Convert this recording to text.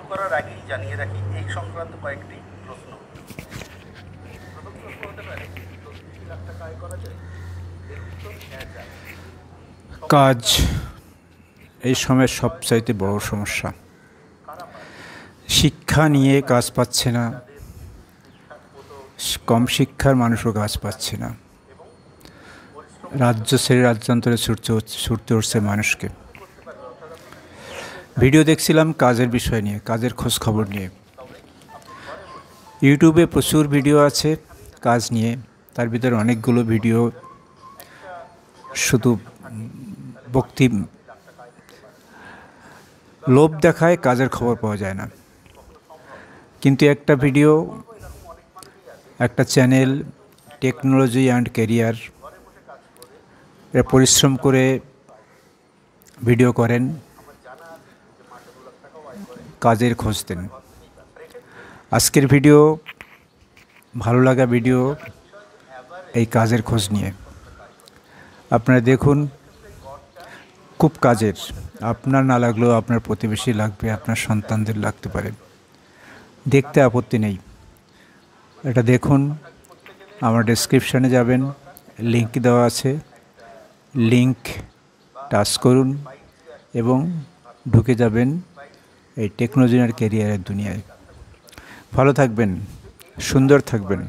করার আগেই জানিয়ে রাখি এই সংক্রান্ত কয়েকটি প্রশ্ন। প্রথম প্রশ্ন হতে পারে, ৩০ লাখ টাকা আয় করা যায়? এর উত্তর হ্যাঁ, যায়। কাজ এই সময়ের সবচাইতে বড় সমস্যা। শিক্ষা নিয়ে কাজ পাচ্ছে না, কম শিক্ষার মানুষও কাজ পাচ্ছে না। রাজ্য ছেড়ে রাজ্যান্তরে ছুটতে হচ্ছে মানুষকে। ভিডিও দেখছিলাম কাজের বিষয় নিয়ে, কাজের খোঁজ খবর নিয়ে। ইউটিউবে প্রচুর ভিডিও আছে কাজ নিয়ে, তার ভিতরে অনেকগুলো ভিডিও শুধু ভক্তি লোভ দেখায়, কাজের খবর পাওয়া যায় না। কিন্তু একটা ভিডিও, একটা চ্যানেল টেকনোলজি অ্যান্ড ক্যারিয়ার, এরা পরিশ্রম করে ভিডিও করেন, কাজের খোঁজ দেন। আজকের ভিডিও ভালো লাগা ভিডিও এই কাজের খোঁজ নিয়ে। আপনারা দেখুন, খুব কাজের। আপনার না লাগলেও আপনার প্রতিবেশী লাগবে, আপনার সন্তানদের লাগতে পারে, দেখতে আপত্তি নেই। এটা দেখুন, আমার ডেসক্রিপশানে যাবেন, লিঙ্ক দেওয়া আছে, লিঙ্ক টাচ করুন এবং ঢুকে যাবেন এই টেকনোলজি আর ক্যারিয়ারের দুনিয়ায়। ভালো থাকবেন, সুন্দর থাকবেন।